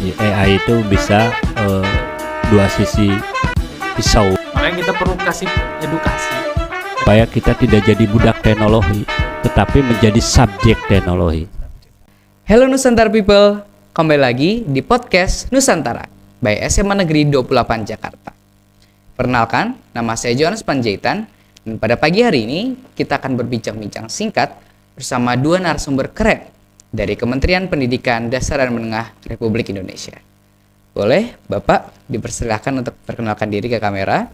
AI itu bisa dua sisi pisau. Makanya kita perlu kasih edukasi Supaya kita tidak jadi budak teknologi, tetapi menjadi subjek teknologi. Hello Nusantara People, kembali lagi di podcast Nusantara by SMA Negeri 28 Jakarta. Perkenalkan, nama saya Johannes Panjaitan, dan pada pagi hari ini kita akan berbincang-bincang singkat bersama dua narasumber keren dari Kementerian Pendidikan Dasar dan Menengah Republik Indonesia. Boleh Bapak dipersilakan untuk perkenalkan diri ke kamera.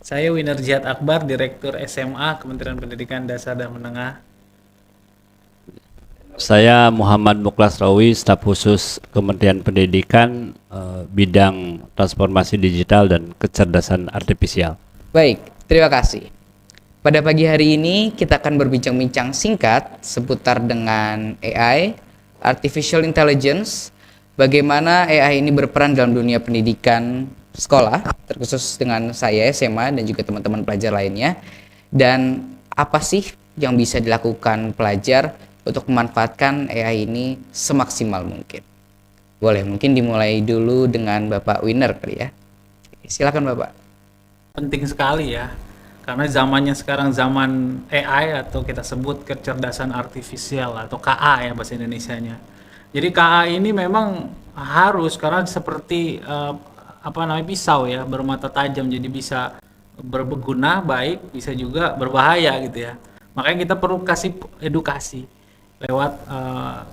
Saya Winarjat Akbar, Direktur SMA Kementerian Pendidikan Dasar dan Menengah. Saya Muhammad Muklas Rawi, staf khusus Kementerian Pendidikan, bidang transformasi digital dan kecerdasan artifisial. Baik, terima kasih. Pada pagi hari ini kita akan berbincang-bincang singkat seputar dengan AI, Artificial Intelligence, bagaimana AI ini berperan dalam dunia pendidikan sekolah, terkhusus dengan saya SMA dan juga teman-teman pelajar lainnya, dan apa sih yang bisa dilakukan pelajar untuk memanfaatkan AI ini semaksimal mungkin. Boleh mungkin dimulai dulu dengan Bapak Winner kali ya. Silakan Bapak. Penting sekali ya, karena zamannya sekarang zaman AI atau kita sebut kecerdasan artifisial atau KA ya bahasa Indonesianya. Jadi KA ini memang harus, karena seperti pisau ya, bermata tajam, jadi bisa berguna baik, bisa juga berbahaya gitu ya. Makanya kita perlu kasih edukasi lewat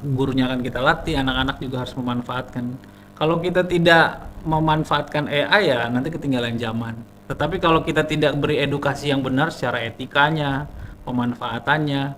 gurunya akan kita latih, anak-anak juga harus memanfaatkan. Kalau kita tidak memanfaatkan AI ya nanti ketinggalan zaman. Tetapi kalau kita tidak beri edukasi yang benar secara etikanya, pemanfaatannya,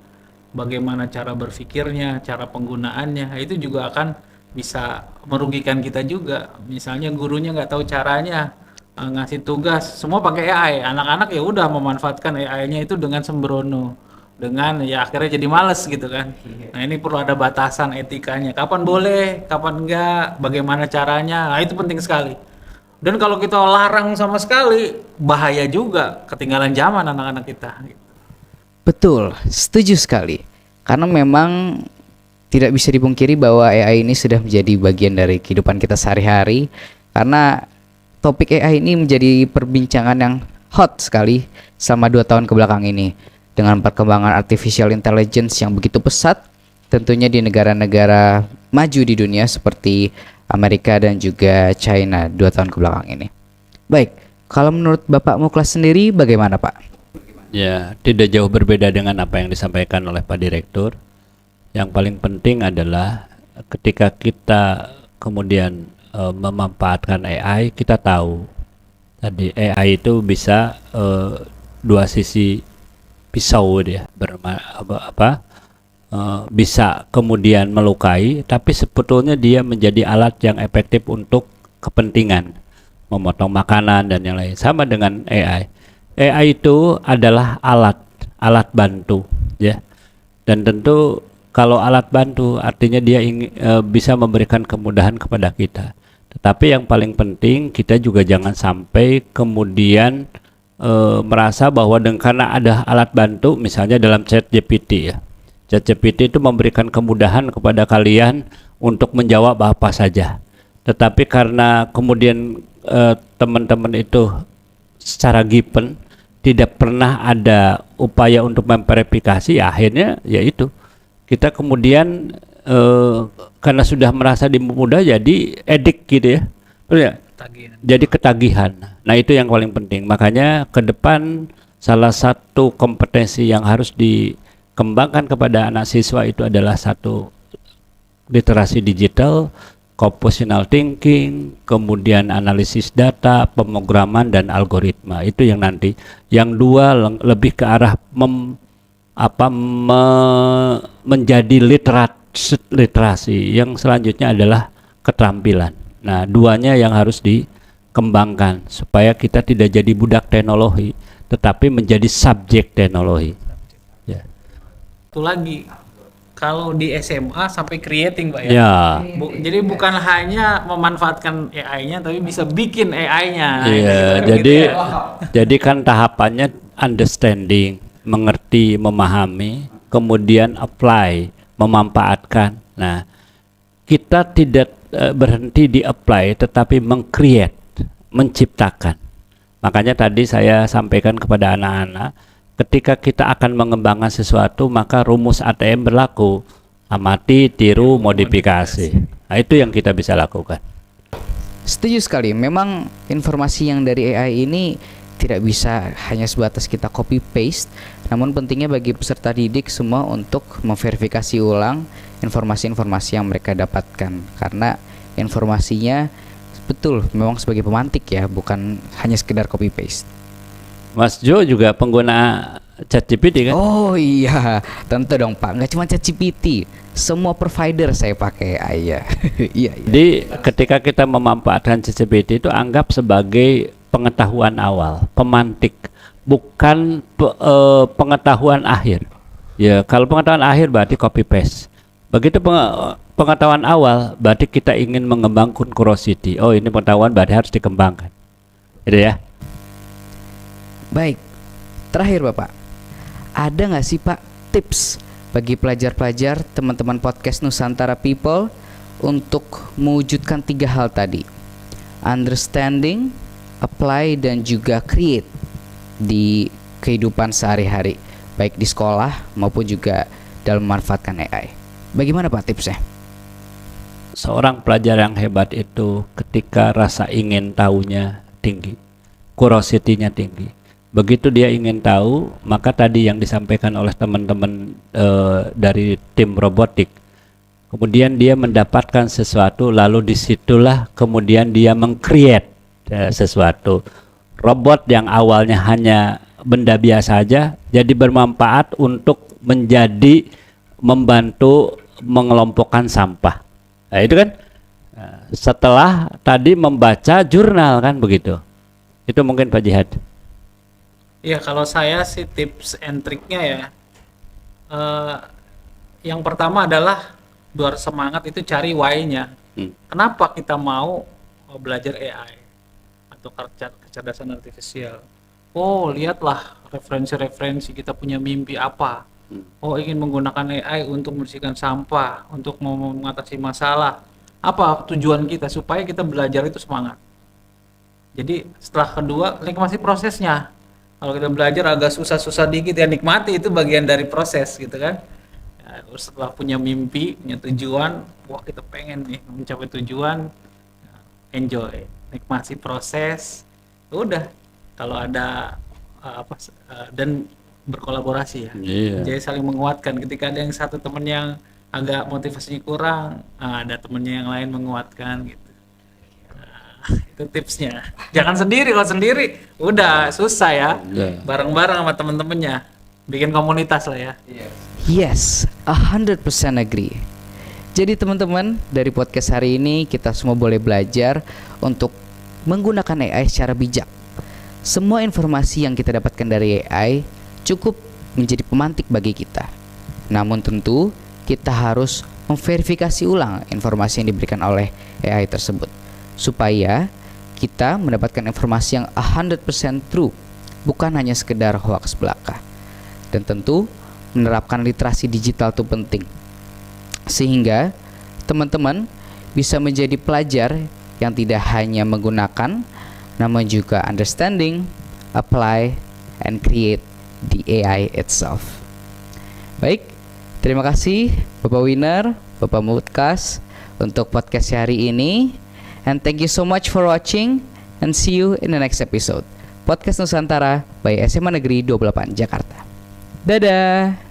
bagaimana cara berpikirnya, cara penggunaannya, itu juga akan bisa merugikan kita juga. Misalnya gurunya nggak tahu caranya ngasih tugas, semua pakai AI. Anak-anak ya udah memanfaatkan AI-nya itu dengan sembrono, dengan ya akhirnya jadi males gitu kan. Nah ini perlu ada batasan etikanya. Kapan boleh, kapan enggak, bagaimana caranya. Nah itu penting sekali. Dan kalau kita larang sama sekali, bahaya juga, ketinggalan zaman anak-anak kita. Betul, setuju sekali. Karena memang tidak bisa dipungkiri bahwa AI ini sudah menjadi bagian dari kehidupan kita sehari-hari. Karena topik AI ini menjadi perbincangan yang hot sekali selama 2 tahun kebelakang ini. Dengan perkembangan artificial intelligence yang begitu pesat, tentunya di negara-negara maju di dunia seperti Amerika dan juga China 2 tahun kebelakang ini. Baik, kalau menurut Bapak Muklas sendiri bagaimana Pak? Ya, tidak jauh berbeda dengan apa yang disampaikan oleh Pak Direktur. Yang paling penting adalah ketika kita kemudian memanfaatkan AI, kita tahu tadi AI itu bisa dua sisi pisau dia, bisa kemudian melukai, tapi sebetulnya dia menjadi alat yang efektif untuk kepentingan memotong makanan dan yang lain. Sama dengan AI. AI itu adalah alat bantu ya. Dan tentu kalau alat bantu artinya dia bisa memberikan kemudahan kepada kita. Tetapi yang paling penting kita juga jangan sampai kemudian merasa bahwa karena ada alat bantu, misalnya dalam ChatGPT ya. ChatGPT itu memberikan kemudahan kepada kalian untuk menjawab apa saja. Tetapi karena kemudian teman-teman itu secara given tidak pernah ada upaya untuk memverifikasi, ya akhirnya yaitu kita kemudian karena sudah merasa dimudah jadi edik gitu ya. Betul ya? Jadi ketagihan. Nah itu yang paling penting. Makanya ke depan salah satu kompetensi yang harus dikembangkan kepada anak siswa itu adalah satu literasi digital, compositional thinking, kemudian analisis data, pemrograman dan algoritma. Itu yang nanti. Yang dua lebih ke arah menjadi literasi. Yang selanjutnya adalah keterampilan. Nah, duanya yang harus dikembangkan supaya kita tidak jadi budak teknologi, tetapi menjadi subjek teknologi. Ya. Itu lagi, kalau di SMA sampai creating Pak ya. Ya. Jadi bukan hanya memanfaatkan AI-nya, tapi bisa bikin AI-nya. Iya, jadi kan tahapannya understanding, mengerti, memahami, kemudian apply, memanfaatkan. Nah, kita tidak berhenti di apply tetapi meng-create, menciptakan. Makanya tadi saya sampaikan kepada anak-anak, ketika kita akan mengembangkan sesuatu maka rumus ATM berlaku, amati, tiru, modifikasi. Nah, itu yang kita bisa lakukan. Setuju sekali. Memang informasi yang dari AI ini tidak bisa hanya sebatas kita copy paste, namun pentingnya bagi peserta didik semua untuk memverifikasi ulang informasi-informasi yang mereka dapatkan, karena informasinya betul memang sebagai pemantik ya, bukan hanya sekedar copy paste. Mas Jo juga pengguna ChatGPT kan? Oh iya, tentu dong Pak. Nggak cuma ChatGPT, semua provider saya pakai AI ya. Iya, iya. Jadi ketika kita memanfaatkan ChatGPT itu anggap sebagai pengetahuan awal, pemantik, bukan pengetahuan akhir. Ya, kalau pengetahuan akhir berarti copy paste. Begitu pengetahuan awal berarti kita ingin mengembangkan curiosity. Oh, ini pengetahuan berarti harus dikembangkan. Gitu ya. Baik, terakhir Bapak, ada nggak sih Pak tips bagi pelajar-pelajar teman-teman podcast Nusantara People untuk mewujudkan 3 hal tadi? Understanding, apply, dan juga create di kehidupan sehari-hari, baik di sekolah maupun juga dalam memanfaatkan AI. Bagaimana Pak tipsnya? Seorang pelajar yang hebat itu ketika rasa ingin tahunya tinggi, curiosity-nya tinggi. Begitu dia ingin tahu, maka tadi yang disampaikan oleh teman-teman dari tim robotik, kemudian dia mendapatkan sesuatu, lalu disitulah kemudian dia meng-create sesuatu. Robot yang awalnya hanya benda biasa aja, jadi bermanfaat untuk menjadi membantu mengelompokkan sampah. Nah, itu kan setelah tadi membaca jurnal kan begitu. Itu mungkin Pak Jihad. Iya, kalau saya sih tips and triknya ya, yang pertama adalah biar semangat itu cari why-nya. Kenapa kita mau belajar AI atau kecerdasan artifisial? Oh, lihatlah referensi-referensi, kita punya mimpi apa. Oh, ingin menggunakan AI untuk membersihkan sampah, untuk mengatasi masalah. Apa tujuan kita supaya kita belajar itu semangat. Jadi setelah kedua, nikmati prosesnya. Kalau kita belajar agak susah-susah dikit ya nikmati, itu bagian dari proses gitu kan. Ya, setelah punya mimpi, punya tujuan, wah kita pengen nih mencapai tujuan, enjoy, nikmati proses. Udah, kalau ada dan berkolaborasi ya. Jadi saling menguatkan. Ketika ada yang satu temen yang agak motivasinya kurang, ada temennya yang lain menguatkan gitu. Itu tipsnya. Jangan sendiri, kalau sendiri udah susah ya. Bareng-bareng sama temen-temennya, bikin komunitas lah ya. Yes, 100% agree. Jadi teman-teman, dari podcast hari ini kita semua boleh belajar untuk menggunakan AI secara bijak. Semua informasi yang kita dapatkan dari AI cukup menjadi pemantik bagi kita. Namun tentu kita harus memverifikasi ulang informasi yang diberikan oleh AI tersebut, supaya kita mendapatkan informasi yang 100% true, bukan hanya sekedar hoax belaka. Dan tentu menerapkan literasi digital itu penting, sehingga teman-teman bisa menjadi pelajar yang tidak hanya menggunakan, namun juga understanding, apply, and create the AI itself. Baik, terima kasih Bapak Winner, Bapak Mutkas untuk podcast hari ini. And thank you so much for watching, and see you in the next episode. Podcast Nusantara by SMA Negeri 28 Jakarta. Dadah.